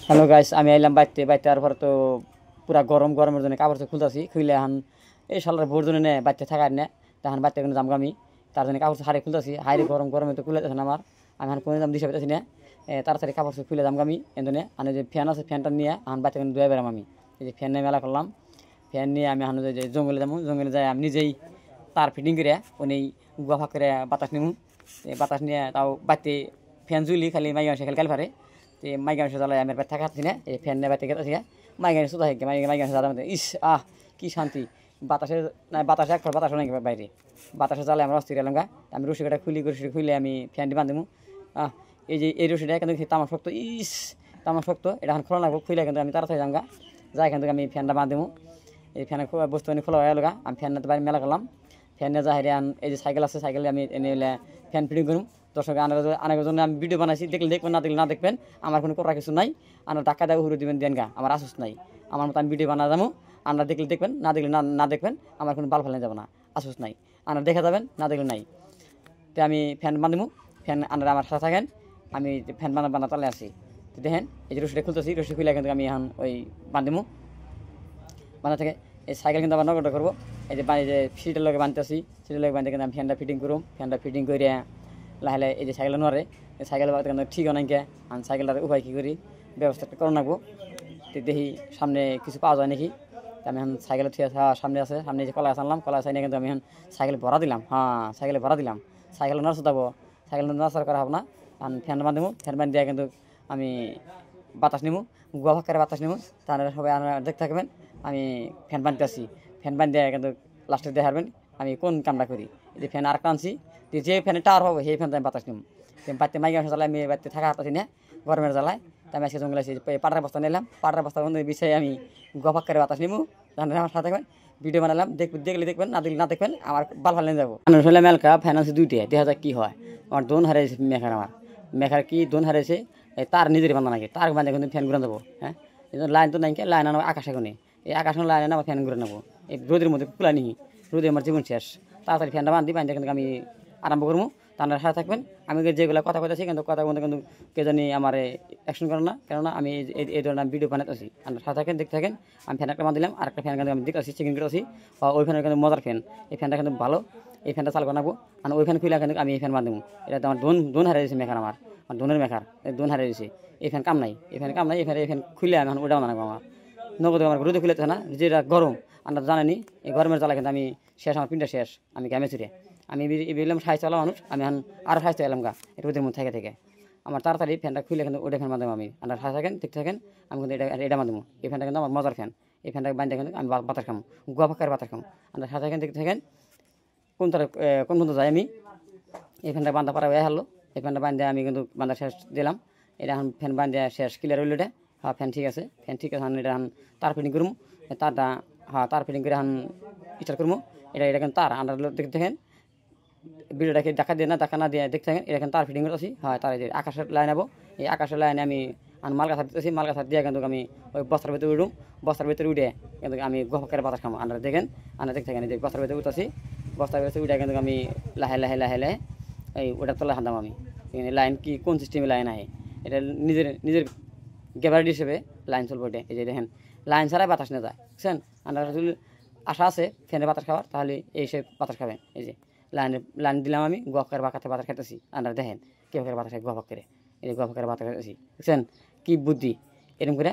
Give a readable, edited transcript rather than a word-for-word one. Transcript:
Hello guys, আমি আইলাম বাইতে বাইতে আর পর তো পুরা গরমের জন্য কাপড় খুলতেছি। খুলে এখন এই সালার ভোর জন্য নে বাইতে থাকার নে তখন বাইতে কোনো দাম আমি তার জন্য কাপড় হারে খুলতেছি। হাইরে গরমে তো খুলে না আমার, আমি এখন কোনো দাম দিতে পারতেছি না। তাড়াতাড়ি কাপড় খুলে দাম আমি এনে আমি যে ফ্যান আছে ফ্যানটা নিয়ে এখন বাইতে কিন্তু ধুয়ে বেরাম আমি। এই যে ফ্যান নিয়ে মেলা করলাম, ফ্যান নিয়ে আমি এখন যে জঙ্গলে যাবো, জঙ্গলে যাই আমি নিজেই তার ফিটিং করে উনি গুয়া ফাঁক করে বাতাস নিমু। বাতাস নিয়ে তাও বাইতে ফ্যান জুলি খালি মাইগা খালি কাল পারে মাইগান জ্বালায় আমার পেট থাকা না এই ফ্যান নেবার থেকে মাইগান সুতা হেঁকে মাইগান জ্বালা ইস কি শান্তি। বাতাসে না বাতাসে এক বাতাস অনেক বাইরে বাতাসে জ্বালায় আমরা অস্থির এলাম গা। আমি রশিটা খুলে আমি ফ্যানটি বাঁধিমু। এই যে এই রশিটা কিন্তু তামার শক্ত তামার শক্ত, এটা এখন খোলা লাগবো। খুলে কিন্তু আমি তাড়াতাড়ি যাম গা, যাই এখান থেকে আমি ফ্যানটা বাঁধিমু। এই ফ্যানের বস্তু আমি খোলা হয়ে গেল গা, আমি ফ্যানটা বাইরে মেলা করলাম। ফ্যানে যা হেরে এই যে সাইকেল আছে সাইকেলে আমি এনে ফ্যান ফিটিং করুম। দর্শক আনার জন্য আমি ভিডিও বানাইছি, দেখলে দেখবেন না দেখলে না দেখবেন, আমার কোনো করার কিছু নাই। আমরা টাকা দেওয়া ঘুরে দিবেন দেন গা, আমার আসুস নাই। আমার মতো আমি ভিডিও বানা যাবো, আমরা দেখলে দেখবেন না দেখলে না দেখবেন, আমার কোনো বাল ফেলে যাবো না, আসুস নাই। আমরা দেখে যাবেন না দেখলে নাই। তো আমি ফ্যান বাঁধিমু, ফ্যান আনারা আমার সাথে থাকেন। আমি ফ্যান বানা তালে আসি। তো দেখেন এই যে রশিটা খুলতেছি, রশি খুলে কিন্তু আমি এখন ওই বাঁধিমু। বাঁধা থেকে এই সাইকেল কিন্তু আবার নগরটা করবো। এই যে সিটের লগে বাঁধতেছি, সিটের লগে বাঁধতে কিন্তু আমি ফ্যানটা ফিটিং করুম। ফ্যানটা ফিটিং করে লাহে এই যে সাইকেল নড়ে, এই সাইকেল কিন্তু ঠিক অনেকে আমি সাইকেলটার উপায় কী করি ব্যবস্থাটা করে রাখবো। তো দেখি সামনে কিছু পাওয়া যায় নাকি। আমি এখন সাইকেলের ঠিক সামনে আছে, সামনে যে কলা আনলাম, কলা সাইনে কিন্তু আমি এখন সাইকেল ভরা দিলাম। সাইকেলে ভরা দিলাম, সাইকেল নড়ছে যাবো, সাইকেল নড়াচড়া করা হবে না। ফ্যান বাঁধিমু, ফ্যান বাঁধ দিয়ে কিন্তু আমি বাতাস নিমু, গুয়া ভাক্কারে বাতাস নিমু। তাহলে সবাই দেখতে থাকবেন আমি ফ্যান বাঁধতে আসি। ফ্যান বাঁধ দিয়ে কিন্তু লাস্টে দেখাবেন আমি কোন কামটা করি। এই যে ফ্যান আর আনছি, যে ফ্যানে টাওয়ার হবে সেই ফ্যান আমি বাতাস নিম। বাড়িতে মাইকে জ্বালাই আমি বাড়িতে থাকা হাতাছি না, গরমের জ্বালায়। তাই আমি আজকে জঙ্গলে পাটার বস্তা নিলাম, পাটার বস্তার মধ্যে বিষয়ে আমি গুয়া ভাক্কারে বাতাস নিমু। তাহলে আমার সাথে থাকবেন, ভিডিও বানালাম, দেখলে দেখবেন না দেখলে না দেখবেন, আমার বাল ফালে যাবো। আসলে মেলকা ফ্যান আছে দুইটা, দেখা যাক কী হয়। আমার দোন হারিয়েছে মেঘার, আমার মেঘার কি দোন হারিয়েছে তার নিজের বান্ধা নাকি, তার বান্ধে কিন্তু ফ্যান ঘুরে দেবো। হ্যাঁ, লাইন তো নাই, লাইন আনো আকাশে কোনে, এই আকাশে লাইন আনা ফ্যান ঘুরে নেবো। এই রোদের মধ্যে কুলা নিহি, রোদে আমার জীবন শেষ। তাড়াতাড়ি ফ্যানটা বান্ধি কিন্তু আমি আরম্ভ করবো। তার সাথে থাকবেন, আমি যেগুলো কথা বলতেছি কিন্তু কথা বলতে কিন্তু কে জানি আমার অ্যাকশন করে না, কেননা আমি এই ধরনের ভিডিও বানাতেছি। আপনার সাথে থাকেন, দেখতে থাকেন। আমি ফ্যান একটা বাঁধিলাম, আর একটা ফ্যান কিন্তু আমি দেখতেছি চেকিং করতেছি। ওই ফ্যানের কিন্তু মজার ফ্যান, এই ফ্যানটা কিন্তু ভালো, এই ফ্যানটা চালু বানাবো। আর ওই ফ্যান খুলে কিন্তু আমি এই ফ্যান বাঁধবো। এটা আমার দোন হারিয়ে দিয়েছে মেকার, আমার দোনের মেকার দোন হারিয়ে দিয়েছে। এই ফ্যান কাম নাই, এই ফ্যান কাম নাই, এই ফ্যান খুলে আমি এখন ওটা বানাবো। আমার নগদ আমার রোদে খুলে না, যেটা গরম আমরা জানেনি, এই গরমের জ্বালা কিন্তু আমি শেষ, আমার পিনটা শেষ, আমি গ্যামে চুরে আমি বেরলাম সাইজ চালা মানুষ, আমি এখন আরও সাইজ এলাম গা এটা রোদের মধ্যে থেকে আমার তাড়াতাড়ি ফ্যানটা খুলে কিন্তু ওটা ফ্যান বাঁধবো। আমি আপনার সাথে থাকেন, দেখতে থাকেন। আমি কিন্তু এটা বাঁধবো। এই ফ্যানটা কিন্তু আমার মজার ফ্যান, এই ফ্যানটা বাঁধতে কিন্তু আমি বাতাস খামো, গুয়া ফাঁকার বাতাস খামো। আপনার সাথে থাকেন, দেখতে থাকেন। কোন পর্যন্ত যাই আমি। এই ফ্যানটা বাঁধা পারা হয়ে হারলো, এই ফ্যানটা বাঁধতে আমি কিন্তু বাঁধা শেষ দিলাম। এটা এখন ফ্যান বাঁধতে শেষ, ক্লিয়ার হইল এটা। ফ্যান ঠিক আছে, ফ্যান ঠিক আছে। এটা এখন তার ফিটিং করবো, তারটা তার ফিটিং করে এখন স্টার্ট করবো। এটা কিন্তু তার আন্ডার দেখতে থাকেন, ভিডিওটাকে দেখা দিয়ে না দেখা না দিয়ে দেখতে থাকেন। এটা কিন্তু তার ফিটিং করতেছি। তার এই যে আকাশের লাইন আবো, এই আকাশের লাইনে আমি মাল গাছা দিতেছি, মাল গাছা দিয়ে কিন্তু আমি ওই বস্তার ভিতরে উঠুম। বস্তার ভিতরে উঠে কিন্তু আমি গহকের বাতাস খামো। আন্ডার দেখেন, আন্ডার দেখতে থাকেন, এই যে বস্তার ভিতরে উঠতেছি, বস্তার ভিতরে উঠে কিন্তু আমি লাহে এই ওটার তলায় হাঁদাম আমি। লাইন কি কোন সিস্টেমে লাইন আহে, এটা নিজের গ্যাবারিটি হিসেবে লাইন চলবো। এটা এই যে দেখেন, লাইন ছাড়াই বাতাস নিয়ে যায়, বুঝছেন। আন্ডার যদি আশা আছে ফ্যানের বাতাস খাওয়ার, তাহলে এই সে বাতাস খাবেন। এই যে লাইন দিলাম আমি, গহকের বাঁকাতে বাতাস খাইতেছি। আন্ডার দেখেন কীভাবে বাতাস খাই, গহকের এই যে গহকের বাতাস খাইতেছি, বুঝছেন কি বুদ্ধি। এরকম করে